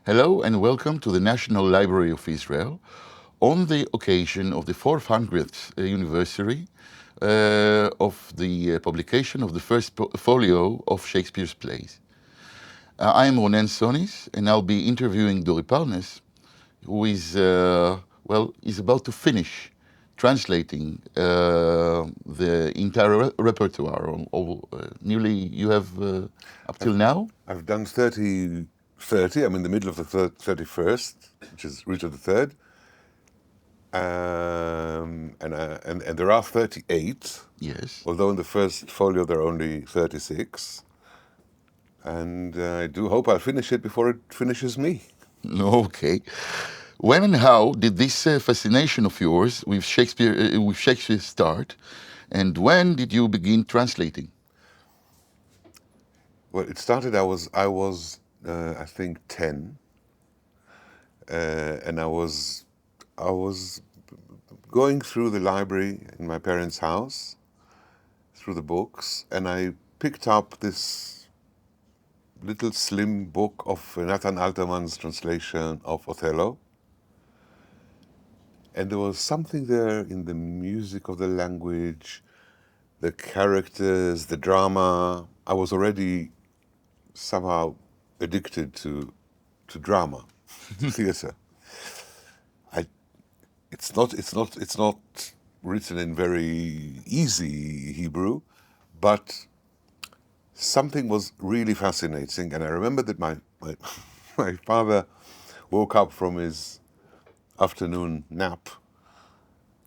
Hello and welcome to the National Library of Israel on the occasion of the 400th anniversary of the publication of the first folio of Shakespeare's plays. I am Ronen Sonis and I'll be interviewing Dori Parnes, who is about to finish translating the entire repertoire. Nearly you have up till now? I've done 30. I'm in the middle of the 31st, which is Richard III. And there are 38. Yes. Although in the first folio there are only 36. And I do hope I'll finish it before it finishes me. Okay. When and how did this fascination of yours with Shakespeare start? And when did you begin translating? Well, it started. I think 10, and I was going through the library in my parents' house, through the books, and I picked up this little slim book of Nathan Alterman's translation of Othello. And there was something there in the music of the language, the characters, the drama. I was already somehow addicted to drama, to theatre. It's not written in very easy Hebrew, but something was really fascinating. And I remember that my my father woke up from his afternoon nap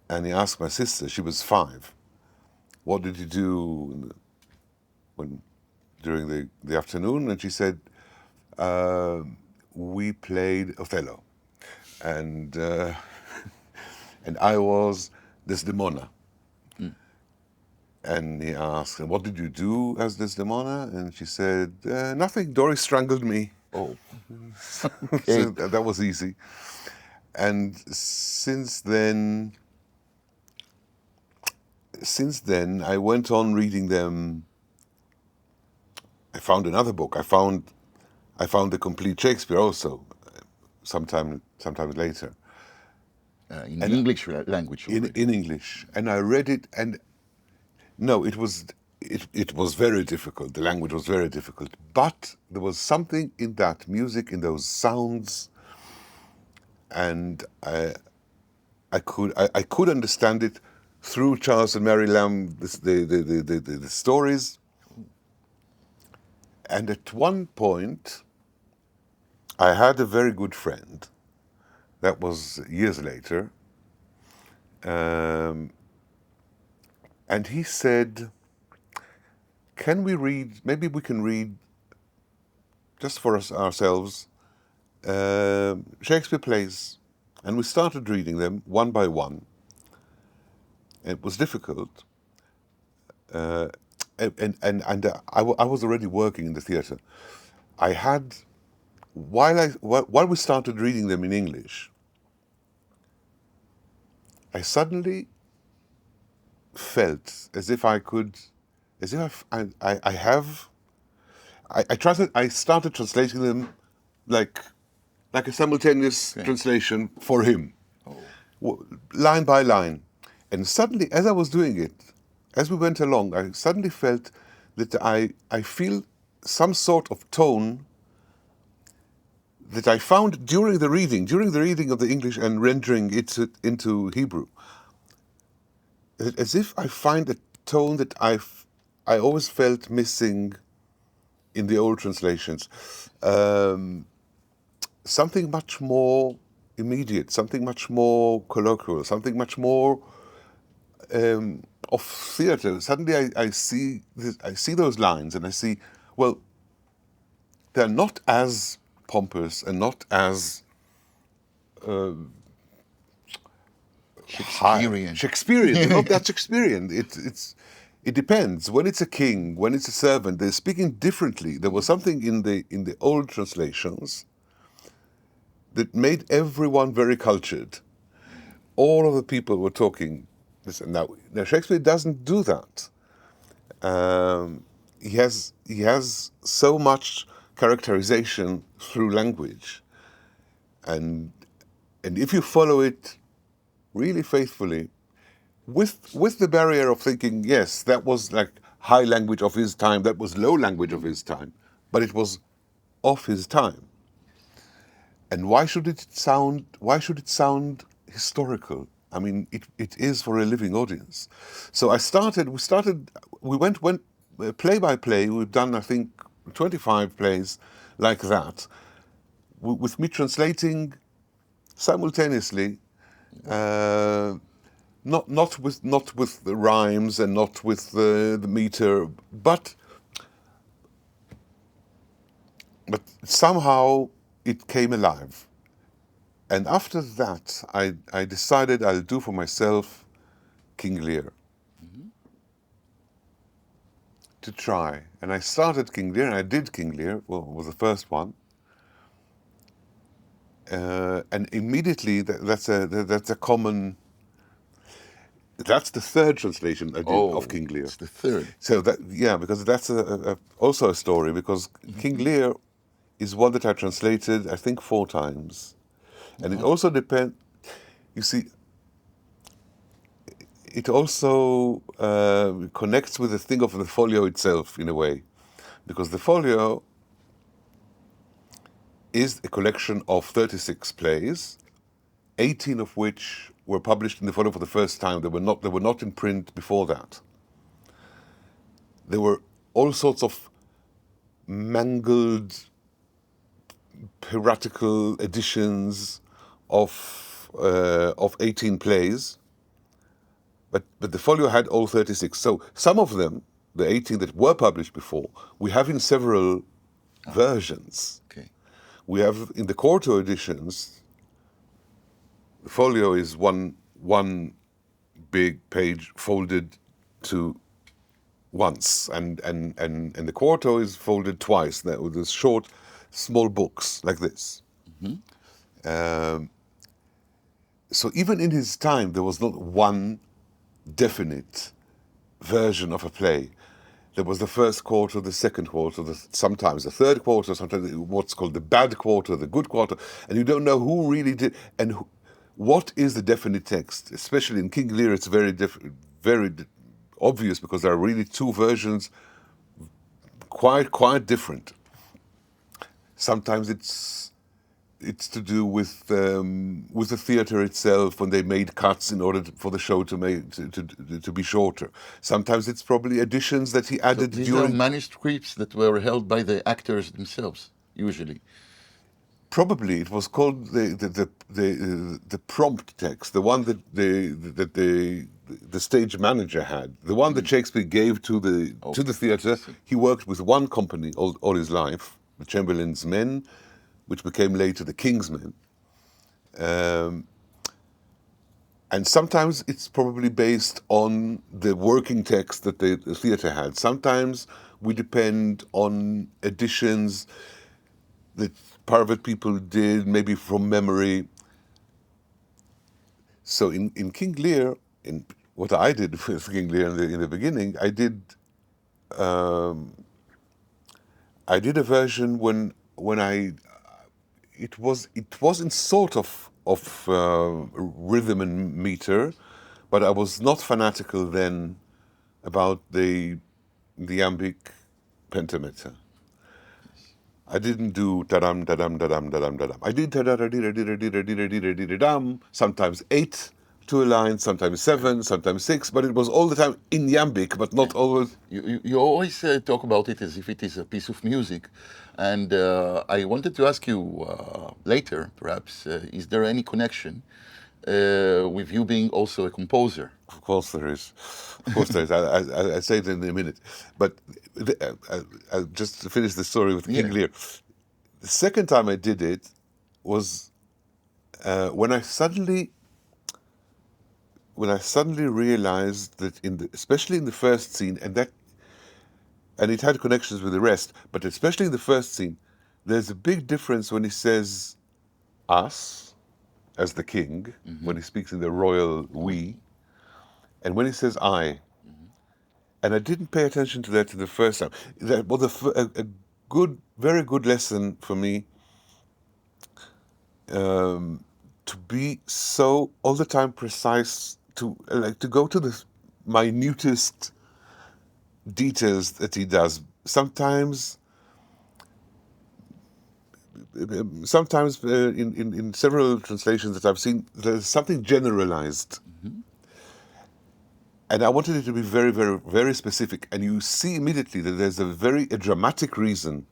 and he asked my sister, she was 5, what did you do during the afternoon? And she said, we played Othello. And and I was Desdemona. And he asked, what did you do as Desdemona? And she said, nothing, Dori strangled me. Oh, Okay. So that was easy. And since then, I went on reading them. I found another book. I found the complete Shakespeare also, sometime later. in the English language. In English, and I read it, and no, it was very difficult. The language was very difficult, but there was something in that music, in those sounds, and I could understand it through Charles and Mary Lamb, the stories. And at one point, I had a very good friend. That was years later. And he said, maybe we can read, just for ourselves, Shakespeare plays. And we started reading them one by one. It was difficult. And I was already working in the theatre. While we started reading them in English, I suddenly felt as if I started translating them like a simultaneous translation for him, line by line. And suddenly, as I was doing it, as we went along, I suddenly felt that I feel some sort of tone that I found during the reading of the English and rendering it into Hebrew. As if I find a tone that I always felt missing in the old translations. Something much more immediate, something much more colloquial, something much more of theatre. Suddenly I see those lines and I see, well, they're not as pompous and not as Shakespearean. They're not that Shakespearean. It depends. When it's a king, when it's a servant, they're speaking differently. There was something in the old translations that made everyone very cultured. All of the people were talking. Now Shakespeare doesn't do that. He has so much characterization through language and if you follow it really faithfully, with the barrier of thinking, yes, that was like high language of his time, that was low language of his time, but it was of his time. And why should it sound historical? I mean, it is for a living audience. So we went play by play. We've done, I think, 25 plays like that, with me translating simultaneously, not with the rhymes and not with the meter, but somehow it came alive. And after that, I decided I'll do for myself King Lear. To try. And I started King Lear, and I did King Lear, well, it was the first one. And immediately, that's a common... That's the third translation I did of King Lear. It's the third. So because that's also a story, because King Lear is one that I translated, I think, 4 times. And it also depends, you see, it also connects with the thing of the folio itself, in a way. Because the folio is a collection of 36 plays, 18 of which were published in the folio for the first time. They were not in print before that. There were all sorts of mangled, piratical editions of 18 plays, but the folio had all 36. So some of them, the 18 that were published before, we have in several versions. Okay. We have in the quarto editions, the folio is one big page folded to once, and the quarto is folded twice, with these short, small books like this. So even in his time, there was not one definite version of a play. There was the first quarter, the second quarter, sometimes the third quarter, sometimes what's called the bad quarter, the good quarter, and you don't know who really did, and what is the definite text. Especially in King Lear, it's very obvious, because there are really 2 versions, quite different. Sometimes it's to do with the theater itself, when they made cuts in order for the show to be shorter. Sometimes it's probably additions that he added These during... are manuscripts that were held by the actors themselves, usually. Probably it was called the prompt text, the one that the stage manager had, the one that Shakespeare gave to the theater. He worked with one company all his life, the Chamberlain's Men, which became later the King's Men. And sometimes it's probably based on the working text that the theater had. Sometimes we depend on additions that private people did, maybe from memory. So in King Lear, in what I did with King Lear in the beginning, I did a version when it was in sort of rhythm and meter, but I was not fanatical then about the iambic pentameter. I didn't do da-dum, da-dum, da-dum, da-dum, da-dum. I did da-da-da-dee-da-dee-da-dee-da-dee-da-dee-da-dee-da-dee-da-dee-da-dum. Sometimes 8 to a line, sometimes 7, sometimes 6, but it was all the time in iambic, but not always. You always talk about it as if it is a piece of music. And I wanted to ask you later, perhaps, is there any connection with you being also a composer? Of course there is. Of course there is. I'll say it in a minute. But I'll just finish the story with King Lear. The second time I did it was when I suddenly realized that especially in the first scene, and it had connections with the rest, but especially in the first scene, there's a big difference when he says us as the king, when he speaks in the royal we, and when he says I. And I didn't pay attention to that the first time. That was a very good lesson for me to be so all the time precise, to to go to the minutest details that he does. Sometimes in several translations that I've seen, there's something generalized. And I wanted it to be very, very, very specific. And you see immediately that there's a dramatic reason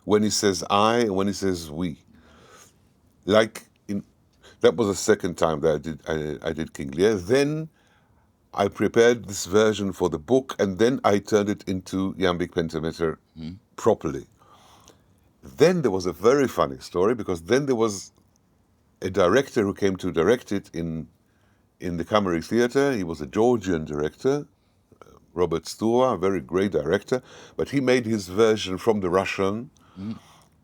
when he says I and when he says we. Like that was the second time that I did King Lear. Then I prepared this version for the book, and then I turned it into iambic pentameter properly. Then there was a very funny story, because then there was a director who came to direct it in the Kammery Theatre. He was a Georgian director, Robert Stua, a very great director, but he made his version from the Russian,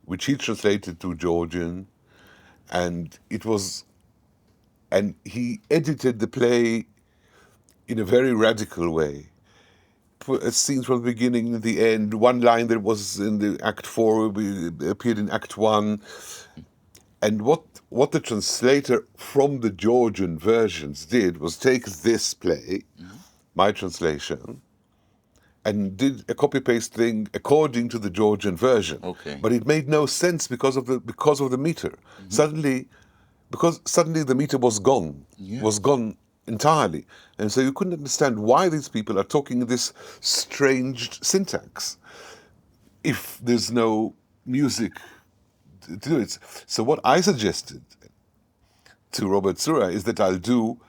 which he translated to Georgian, and he edited the play in a very radical way. Put scenes from the beginning and the end. One line that was in the Act 4 appeared in Act 1. And what the translator from the Georgian versions did was take this play, my translation, and did a copy-paste thing according to the Georgian version. Okay. But it made no sense because of the meter. Suddenly the meter was gone entirely. And so you couldn't understand why these people are talking this strange syntax if there's no music to do it. So what I suggested to Robert Sura is that I'll do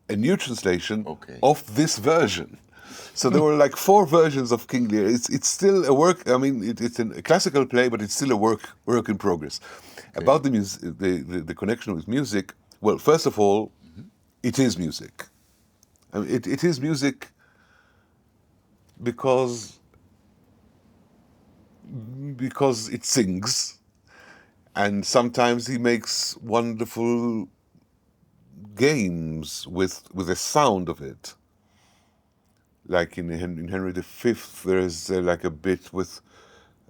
a new translation of this version. So there were like 4 versions of King Lear. It's still a work. I mean, it's a classical play, but it's still a work in progress. About the music, the connection with music. Well, first of all, it is music. I mean, it is music because it sings, and sometimes he makes wonderful games with the sound of it. Like in Henry V, there's like a bit with,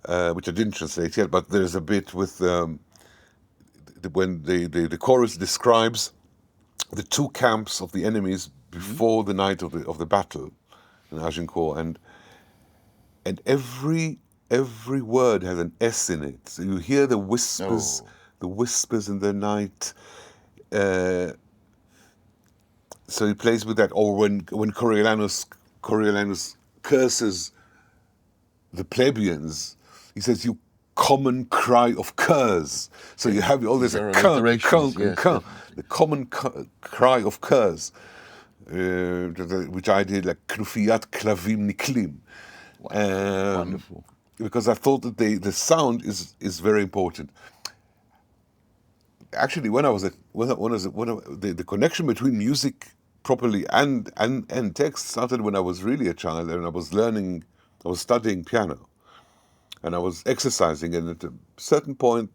which I didn't translate yet, but there's a bit with when the chorus describes the 2 camps of the enemies before the night of the battle in Agincourt, and every word has an S in it. So you hear the whispers, in the night. So he plays with that. Or when Coriolanus curses the plebeians, he says, "You common cry of curs." So you have all this the common cry of curs, which I did like knufiat klavim niklim. Wonderful. Because I thought that the sound is very important. Actually, the connection between music properly and text started when I was really a child, and I was studying piano, and I was exercising, and at a certain point,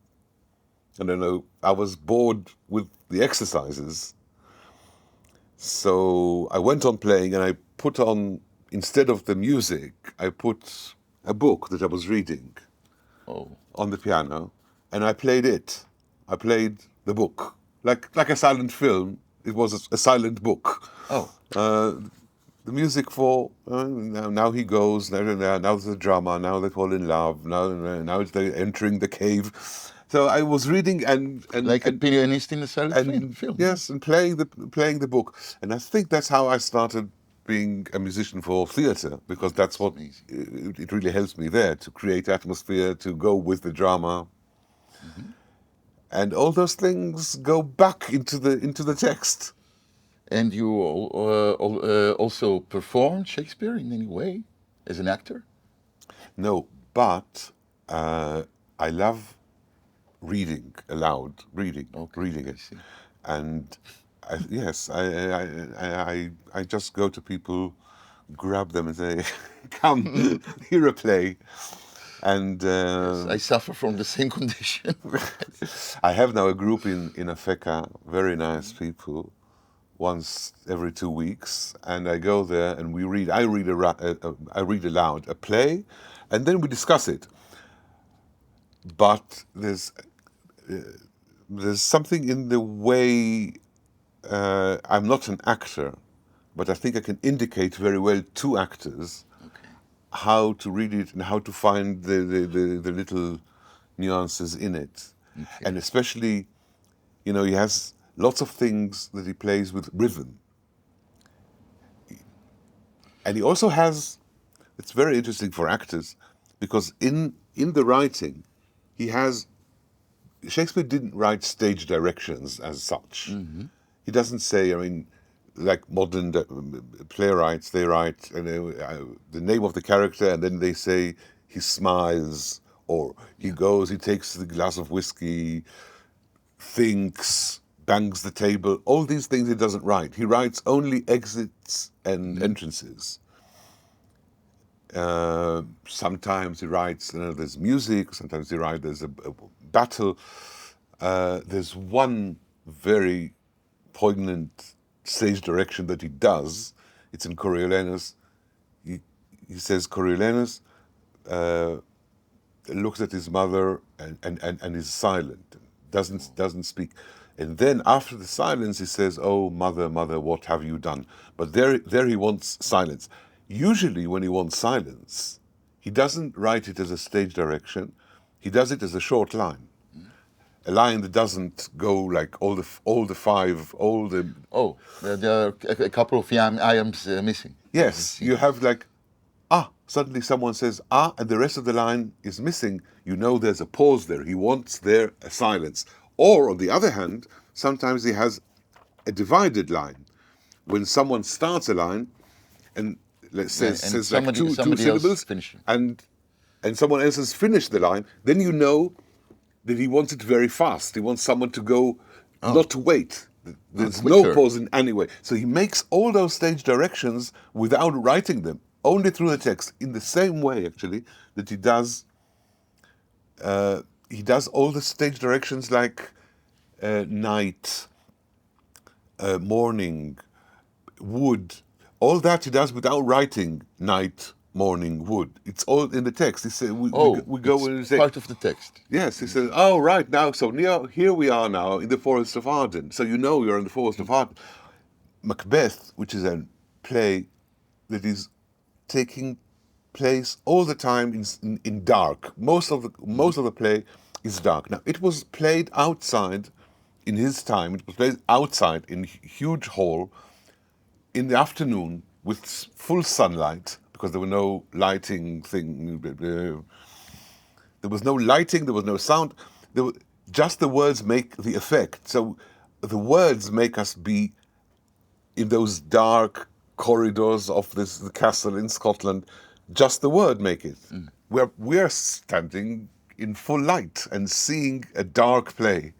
I don't know, I was bored with the exercises, so I went on playing, and I put on, instead of the music, I put a book that I was reading on the piano, and I played it. I played the book like a silent film. It was a silent book. The music for now he goes, now there's the drama, now they fall in love, now they're entering the cave. So I was reading and like a pianist in a silent film. Yes, and playing the book, and I think that's how I started being a musician for theatre, because that's what it really helps me there to create atmosphere, to go with the drama. And all those things go back into the text. And you also performed Shakespeare in any way as an actor? No, but I love reading aloud, reading it, and I just go to people, grab them, and say, "Come, hear a play." And Yes, I suffer from the same condition. I have now a group in Afeka, very nice people, once every 2 weeks, and I go there and we read. I read aloud a play, and then we discuss it. But there's something in the way I'm not an actor, but I think I can indicate very well to actors Okay. how to read it and how to find the little nuances in it. Okay. And especially, you know, he has lots of things that he plays with rhythm. And he also has, it's very interesting for actors, because in the writing, he has, Shakespeare didn't write stage directions as such. He doesn't say, I mean, like modern playwrights, they write the name of the character and then they say he smiles, or he goes, he takes the glass of whiskey, thinks, bangs the table. All these things he doesn't write. He writes only exits and entrances. Sometimes he writes, there's music, sometimes he writes, there's a battle. There's one very poignant stage direction that he does. It's in Coriolanus. He says, Coriolanus looks at his mother and is silent, doesn't speak. And then after the silence, he says, "Oh, mother, mother, what have you done?" But there he wants silence. Usually when he wants silence, he doesn't write it as a stage direction. He does it as a short line. A line that doesn't go like all the five, all the... Oh, there are a couple of items missing. Yes, you have like, suddenly someone says, and the rest of the line is missing. You know there's a pause there. He wants there a silence. Or, on the other hand, sometimes he has a divided line. When someone starts a line and let's say And says like somebody two else syllables, finished it. and someone else has finished the line, then you know that he wants it very fast. He wants someone to go, not to wait. There's no quicker. pause in any way. So he makes all those stage directions without writing them, only through the text, in the same way, actually, that he does all the stage directions like night, morning, wood. All that he does without writing night, morning, wood. It's all in the text. He said, we go and it's say, part of the text. yes, he says, oh, right, now, so here we are now in the Forest of Arden. So you know you're in the Forest of Arden. Macbeth, which is a play that is taking place all the time in dark. Most of the play is dark. Now, it was played outside in his time. It was played outside in a huge hall in the afternoon with full sunlight, because there were no lighting thing. There was no lighting, there was no sound. Just the words make the effect. So the words make us be in those dark corridors of the castle in Scotland. Just the word make it. We're standing in full light and seeing a dark play.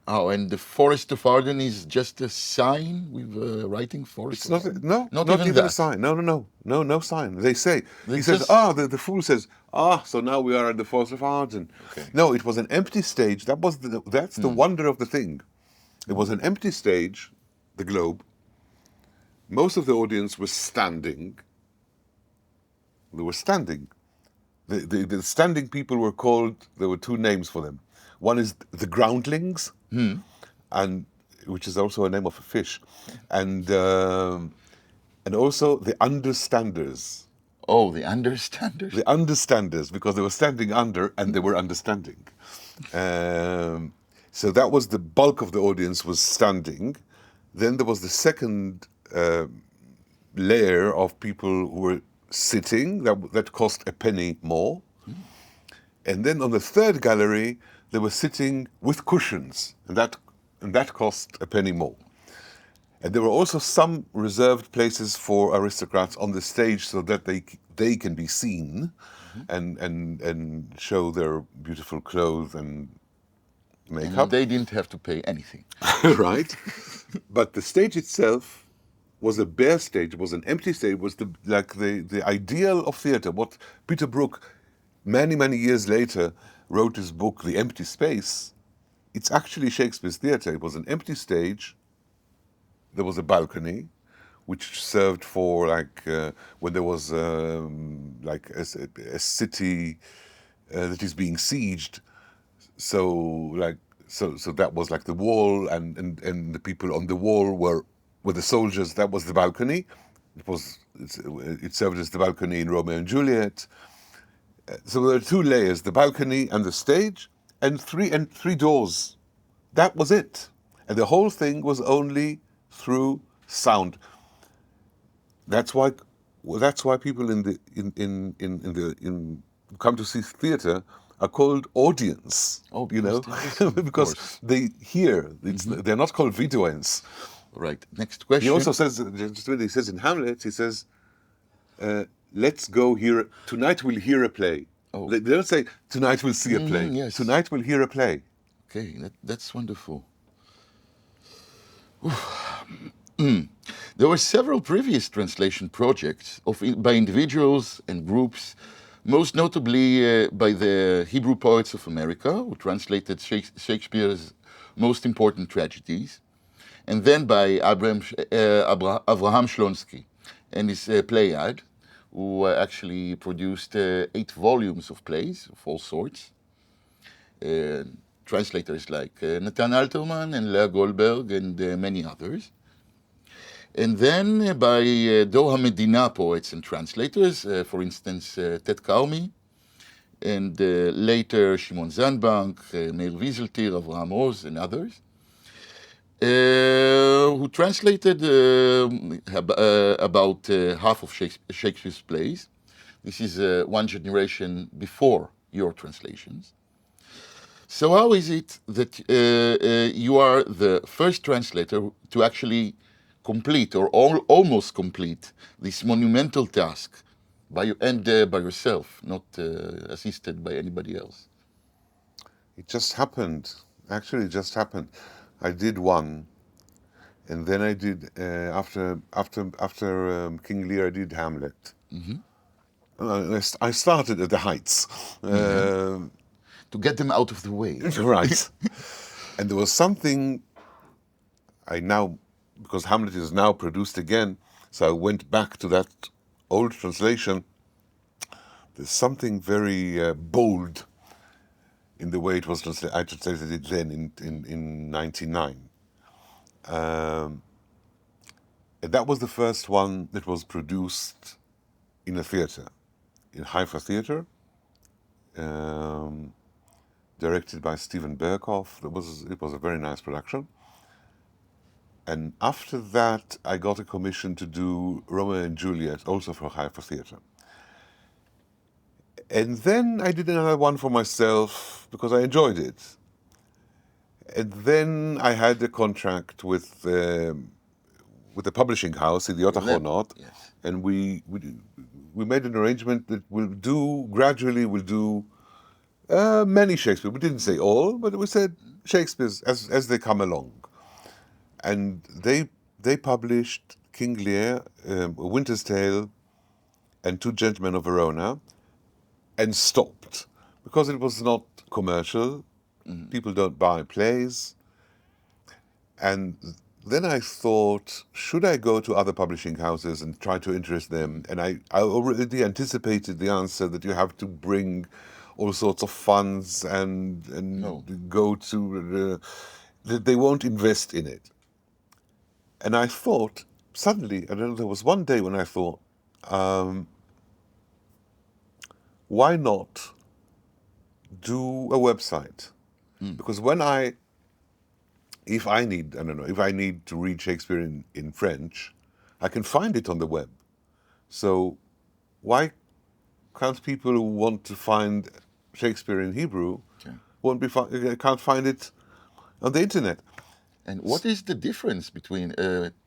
Oh, and the Forest of Arden is just a sign with writing Forest It's of not Arden? not even even a that. sign. No sign. They say he They says, just- the fool says, so now we are at the Forest of Arden. Okay. No, it was an empty stage. That's the wonder of the thing. It was an empty stage, the Globe. Most of the audience was standing. They were standing. The standing people were called. There were two names for them. One is the groundlings, and which is also a name of a fish, and also the understanders. Oh, the understanders. The understanders, because they were standing under and they were understanding. So that was the bulk of the audience was standing. Then there was the second layer of people who were sitting, that cost a penny more. And then on the third gallery, they were sitting with cushions, and that cost a penny more. And there were also some reserved places for aristocrats on the stage so that they can be seen and show their beautiful clothes and makeup. And they didn't have to pay anything. Right? But the stage itself was a bare stage, it was an empty stage, it was the ideal of theatre. What Peter Brook, many years later, wrote his book, The Empty Space. It's actually Shakespeare's theatre. It was an empty stage. There was a balcony, which served for when there was a city that is being sieged. So so that was like the wall, and the people on the wall were the soldiers. That was the balcony. It served as the balcony in Romeo and Juliet. So there were two layers: the balcony and the stage, and three doors. That was it, and the whole thing was only through sound. That's why people in come to see theater are called audience. Oh, you know, because course. they hear. They're not called videoens. Right. Next question. He also says, he says in Hamlet, he says, "Let's go hear tonight. We'll hear a play." Oh. They don't say tonight we'll see a play. Yes. Tonight we'll hear a play. Okay, that's wonderful. There were several previous translation projects by individuals and groups, most notably by the Hebrew poets of America, who translated Shakespeare's most important tragedies, and then by Abraham Shlonsky and his Pleiad, who actually produced 8 volumes of plays of all sorts. Translators like Nathan Alterman and Leah Goldberg and many others. And then by Doha Medina poets and translators, for instance, Ted Carmi, and later Shimon Zandbank, Meir Wieseltier, Avraham Oz, and others, who translated about half of Shakespeare's plays. This is one generation before your translations. So how is it that you are the first translator to actually complete or almost complete this monumental task by yourself, not assisted by anybody else? It just happened. Actually, it just happened. I did one, and then I did after King Lear. I did Hamlet. I started at the heights. To get them out of the way. Right. And there was something because Hamlet is now produced again, so I went back to that old translation. There's something very bold in the way it was translated. I translated it then in 1999. And that was the first one that was produced in a theater, in Haifa Theater. Directed by Steven Berkoff. It was a very nice production. And after that, I got a commission to do Romeo and Juliet, also for Haifa Theater. And then I did another one for myself because I enjoyed it. And then I had a contract with the publishing house, Idiot Achronot, Yes. and we made an arrangement that we'll do many Shakespeare. We didn't say all, but we said Shakespeare's as they come along. And they published King Lear, A Winter's Tale, and Two Gentlemen of Verona, and stopped because it was not commercial. People don't buy plays. And then I thought, should I go to other publishing houses and try to interest them? And I already anticipated the answer that you have to bring all sorts of funds and go to that they won't invest in it. And I thought, suddenly, I don't know, there was one day when I thought, why not do a website? Because if I need to read Shakespeare in French, I can find it on the web. So why can't people who want to find Shakespeare in Hebrew can't find it on the internet? And what is the difference between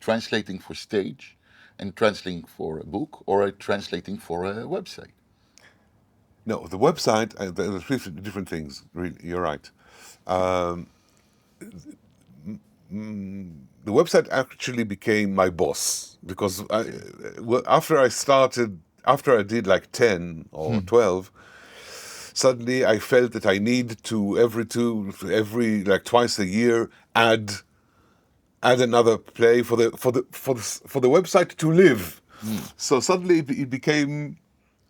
translating for stage and translating for a book or translating for a website? No, the website, there are 3 different things. Really, you're right. The website actually became my boss because after I did like 10 or 12, suddenly I felt that I need to every like twice a year add another play for the website to live. So suddenly it became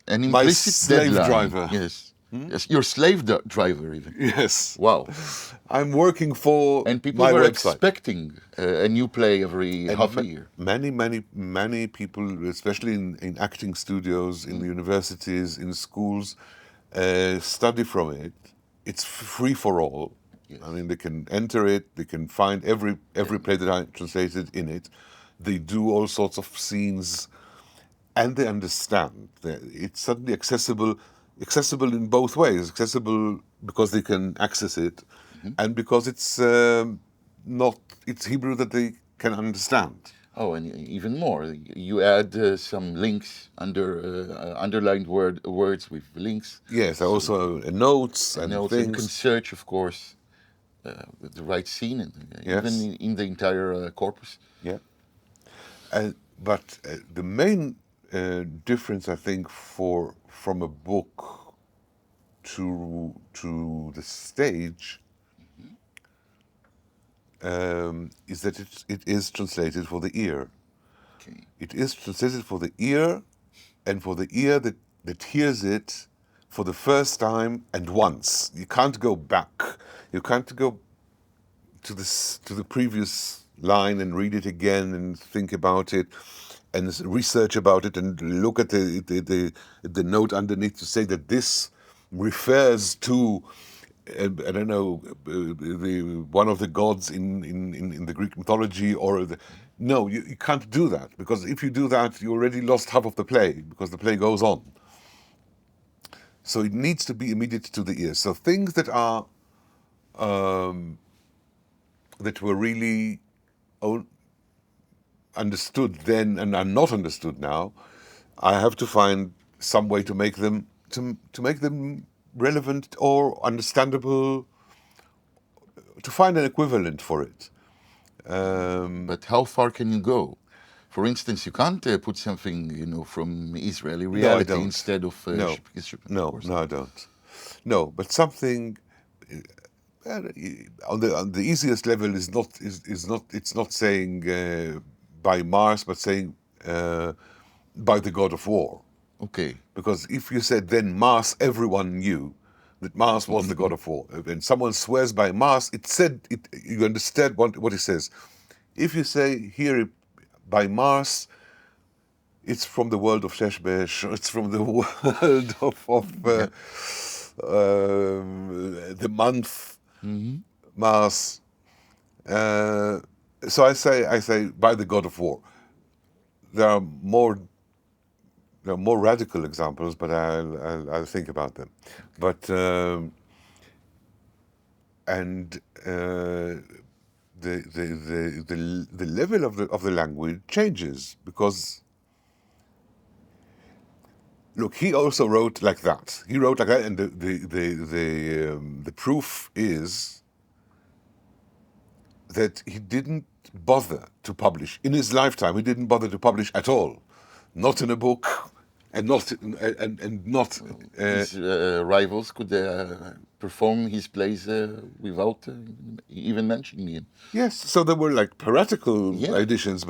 An my implicit slave deadline. driver. Yes. Yes, you're slave driver even. Yes. Wow. I'm working for And people my were website. expecting a new play every half a year. Many people, especially in acting studios, in universities, in schools, study from it. It's free for all. Yes. I mean, they can enter it. They can find every play that I translated in it. They do all sorts of scenes, and they understand that it's suddenly accessible in both ways. Accessible because they can access it, and because it's Hebrew that they can understand. Oh, and even more, you add some links underlined words with links. Yes, I So also notes and notes, and you can things. search, of course, the right scene, and even Yes. in the entire corpus. Yeah. But the main difference, I think, from a book to the stage is that it is translated for the ear. Okay. It is translated for the ear, and for the ear that hears it for the first time and once. You can't go back. You can't go to the previous line and read it again and think about it and research about it and look at the note underneath to say that this refers to I don't know one of the gods in the Greek mythology no, you can't do that, because if you do that you already lost half of the play, because the play goes on. So it needs to be immediate to the ear. So things that are that were really understood then and are not understood now, I have to find some way to make them relevant or understandable, to find an equivalent for it. But how far can you go? For instance, you can't put something, from Israeli No, I reality don't. instead of No, Shakespeare, of no, course. no, I don't. No, but something on the easiest level is not it's not saying by Mars, but saying by the god of war. Okay. Because if you said then Mars, everyone knew that Mars was the god of war. When someone swears by Mars, you understand what he says. If you say here by Mars, it's from the world of Sheshbesh, it's from the world of the month Mars. So I say by the god of war. There are more radical examples, but I'll think about them. But the level of the language changes, because look, he also wrote like that. He wrote like that, and the proof is that he didn't bother to publish in his lifetime. He didn't bother to publish at all, not in a book, and not. His rivals could perform his plays without even mentioning him. Yes, so there were like piratical Yeah. editions,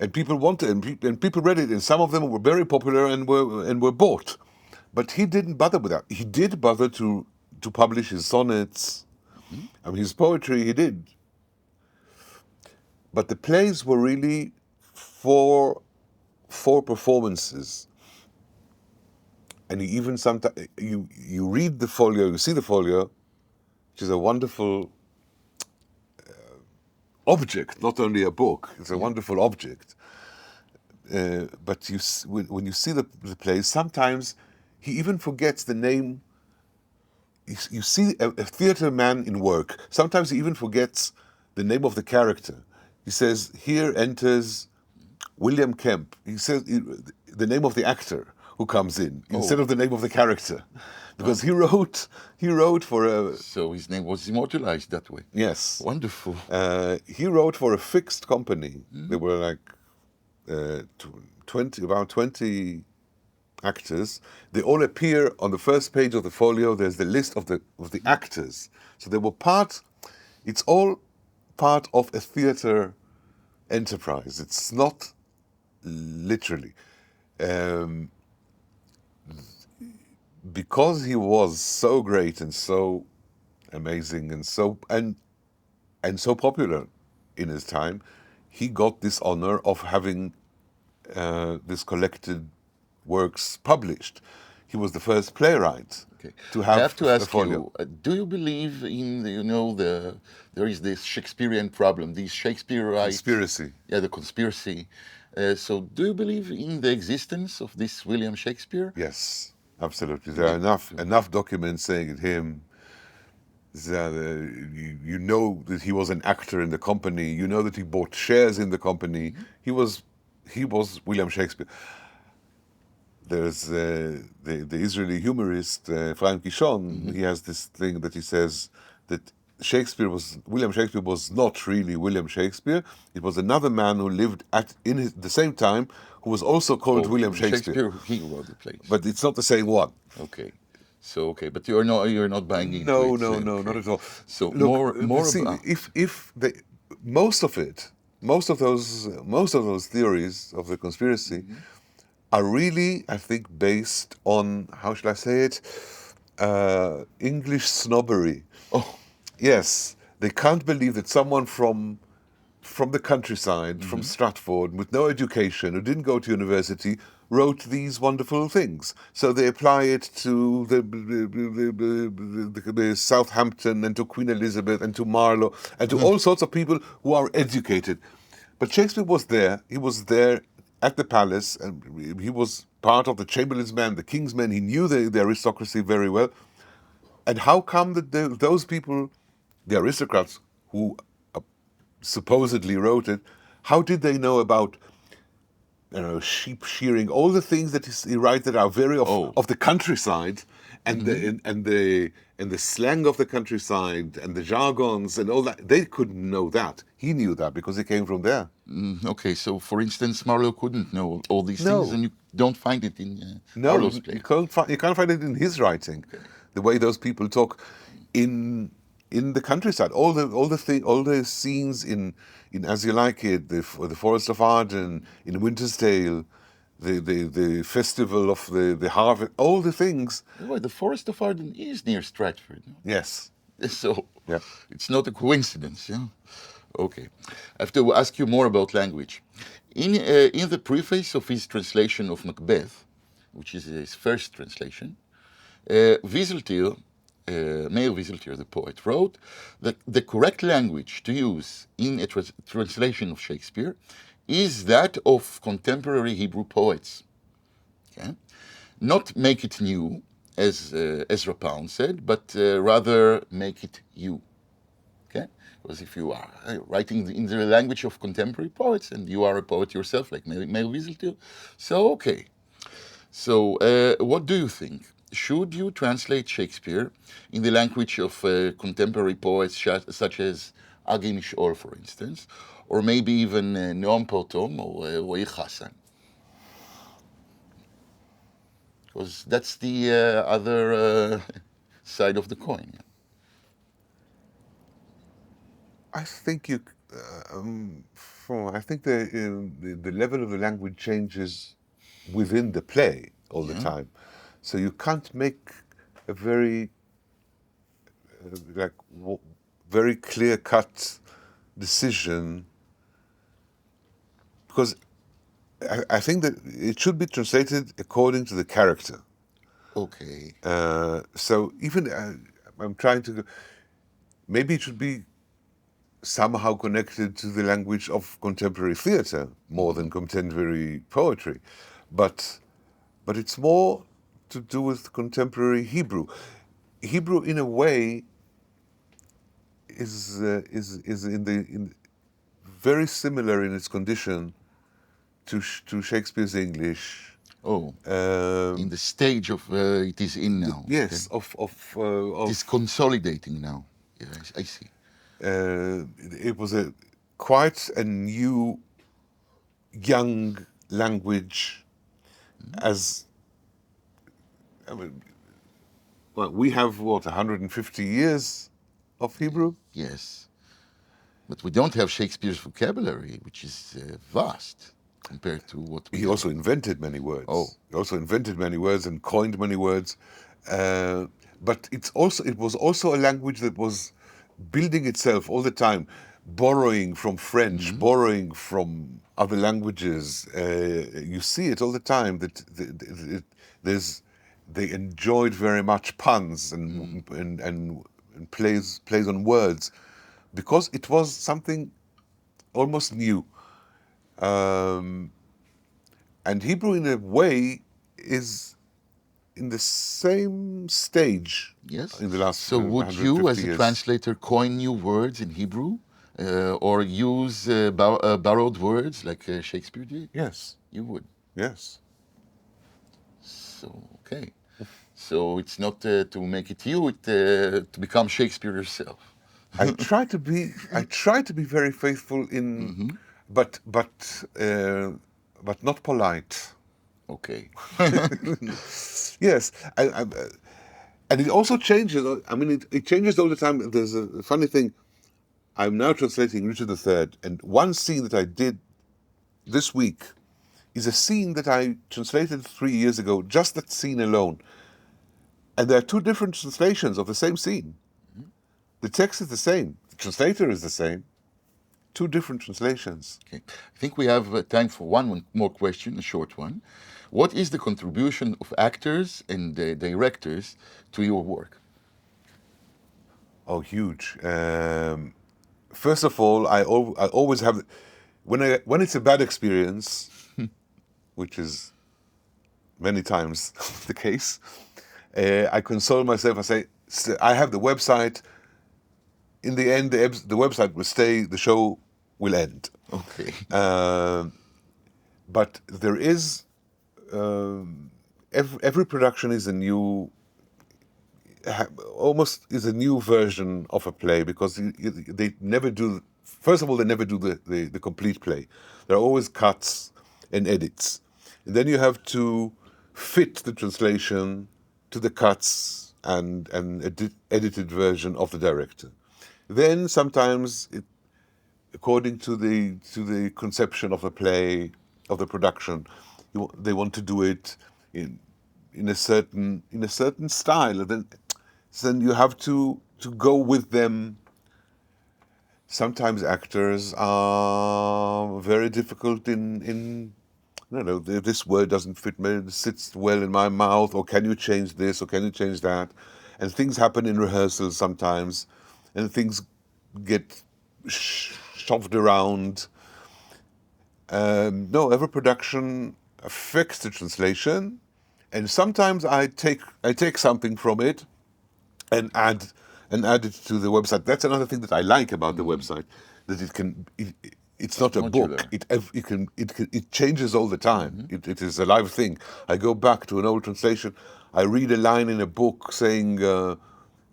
and people wanted, and people read it, and some of them were very popular and were bought. But he didn't bother with that. He did bother to publish his sonnets, I mean his poetry. He did, but the plays were really for performances. And he even sometimes you read the folio, you see the folio, which is a wonderful object, not only a book. It's a wonderful object. But when you see the play, sometimes he even forgets the name. You see a theater man in work. Sometimes he even forgets the name of the character. He says, "Here enters William Kemp." He says the name of the actor who comes in instead of the name of the character, because he wrote for a. So his name was immortalized that way. Yes. Wonderful. He wrote for a fixed company. There were like about 20 actors. They all appear on the first page of the folio. There's the list of the actors. So they were it's all part of a theater enterprise. It's not literally. because he was so great and so amazing and so popular in his time, he got this honor of having this collected works published. He was the first playwright to I have have to a ask folio. you, do you believe in, there is this Shakespearean problem, these Shakespeareite... Conspiracy. Yeah, the conspiracy. So do you believe in the existence of this William Shakespeare? Yes, absolutely. There are enough documents saying it him. That, you know that he was an actor in the company. You know that he bought shares in the company. He was William Shakespeare. There's the Israeli humorist Chaim Kishon. He has this thing that he says that William Shakespeare was not really William Shakespeare. It was another man who lived at the same time who was also called William Shakespeare. He wrote the plays. But it's not the same one. Okay. So but you're not buying into No, it. no, okay. not at all. So Look, more see, about... most of those theories of the conspiracy are really, I think, based on, how shall I say it, English snobbery. Oh, Yes, they can't believe that someone from the countryside, from Stratford, with no education, who didn't go to university, wrote these wonderful things. So they apply it to the Southampton and to Queen Elizabeth and to Marlowe and to all sorts of people who are educated. But Shakespeare was there. He was there at the palace, and he was part of the Chamberlain's men, the King's men. He knew the aristocracy very well. And how come that those people, the aristocrats who supposedly wrote it, how did they know about sheep shearing, all the things that he writes that are very of the countryside, and the slang of the countryside and the jargons and all that? They couldn't know that. He knew that because he came from there. Okay, so for instance, Marlowe couldn't know all these No. things, and you don't find it in No, Marlowe's you play. can't find it in his writing. The way those people talk in the countryside, all the scenes in As You Like It, the Forest of Arden, in Wintersdale, the festival of the harvest, all the things. Well, the Forest of Arden is near Stratford. No? Yes. So Yeah. it's not a coincidence. Yeah. Okay. I have to ask you more about language. In the preface of his translation of Macbeth, which is his first translation, Wieseltier, Mayer Wieseltier, the poet, wrote that the correct language to use in a translation of Shakespeare is that of contemporary Hebrew poets. Okay? Not make it new, as Ezra Pound said, but rather make it you. Okay? Because if you are writing in the language of contemporary poets, and you are a poet yourself, like Mayer Wieseltier, so okay. So what do you think? Should you translate Shakespeare in the language of contemporary poets such as Agi Mishol, for instance, or maybe even Noam Potom or Roy Hassan? Because that's the other side of the coin. Yeah. I think I think the level of the language changes within the play all the time, so you can't make a very very clear-cut decision, because I think that it should be translated according to the character. Okay. So even I'm trying to, maybe it should be somehow connected to the language of contemporary theatre more than contemporary poetry, but it's more to do with contemporary Hebrew. Hebrew, in a way, is very similar in its condition to Shakespeare's English. Oh, in the stage of it is in now. Yes, okay. It is consolidating now. Yeah, I see. It was quite a new, young language. As we have 150 years of Hebrew. Yes, but we don't have Shakespeare's vocabulary, which is vast compared to what we He also invented many words. Oh. He also invented many words and coined many words. but it was also a language that was building itself all the time, borrowing from French, borrowing from other languages. You see it all the time that they enjoyed very much puns and plays on words, because it was something almost new. And Hebrew, in a way, is in the same stage Yes. in the last So would you, 150 as a years. translator, coin new words in Hebrew, or use borrowed words like Shakespeare did? Yes, You would. yes. So okay. So it's not to make it you, to become Shakespeare yourself. I try to be very faithful in, but not polite. Okay. Yes, and it also changes. I mean, it changes all the time. There's a funny thing. I'm now translating Richard III, and one scene that I did this week is a scene that I translated 3 years ago, just that scene alone. And there are two different translations of the same scene. The text is the same, the translator is the same, two different translations. Okay. I think we have time for one more question, a short one. What is the contribution of actors and directors to your work? Oh, huge. First of all, I always have, when it's a bad experience, which is many times the case, I console myself. I say, I have the website. In the end, the website will stay. The show will end. Okay. But there is every production is a new, almost is a new version of a play, because they never do. First of all, they never do the complete play. There are always cuts and edits, and then you have to fit the translation to the cuts and edited version of the director. Then sometimes, according to the conception of the play, of the production, they want to do it in a certain style, and then you have to go with them. Sometimes actors are very difficult in I don't know, this word doesn't fit me, it sits well in my mouth, or can you change this, or can you change that? And things happen in rehearsals sometimes, and things get shoved around. No, every production affects the translation, and sometimes I take something from it and add it to the website. That's another thing that I like about the website, that it's not a Modular. book. It changes all the time. It is a live thing. I go back to an old translation. I read a line in a book saying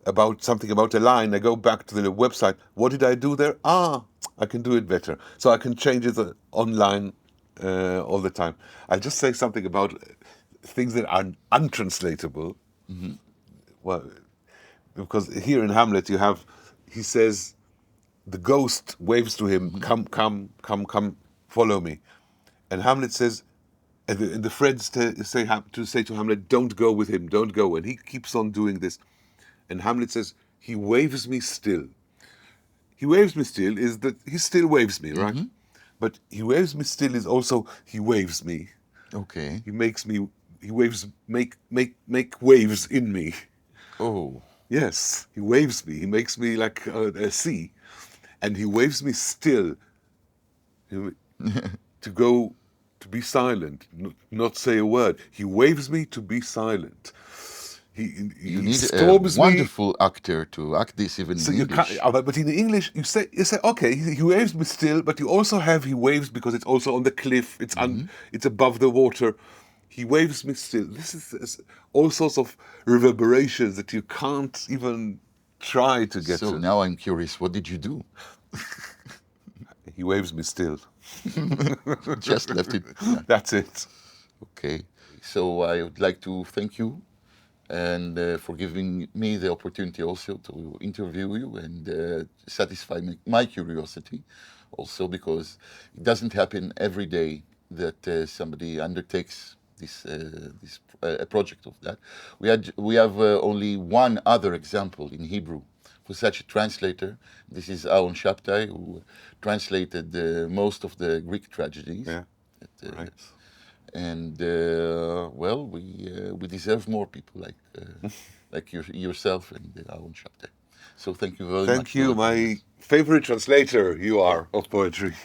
about something about a line. I go back to the website. What did I do there? I can do it better. So I can change it online all the time. I'll just say something about things that are untranslatable. Well, because here in Hamlet he says, the ghost waves to him, come, come, come, come, follow me. And Hamlet says, and the friends say to Hamlet, don't go with him, don't go. And he keeps on doing this. And Hamlet says, he waves me still. He waves me still is that he still waves me, right? But he waves me still is also he waves me. Okay. He makes me, he waves, make waves in me. Oh. Yes, he waves me. He makes me like a sea. And he waves me still to go, to be silent, not say a word. He waves me to be silent. You He need a storms me. wonderful actor to act this even So in you English. can't, but in English you say okay, he waves me still, but you also have he waves because it's also on the cliff. It's above the water. He waves me still. This is all sorts of reverberations that you can't even try to get So to. now I'm curious, what did you do? He waves me still. Just left it. Yeah. That's it. Okay. So I would like to thank you, and for giving me the opportunity also to interview you and satisfy my curiosity, also because it doesn't happen every day that somebody undertakes a project of that. We have only one other example in Hebrew for such a translator. This is Aaron Shabtai, who translated most of the Greek tragedies. Yeah. Right. And well, we deserve more people like yourself and Aaron Shabtai. So thank you very much. Thank you, my favorite translator you are of poetry.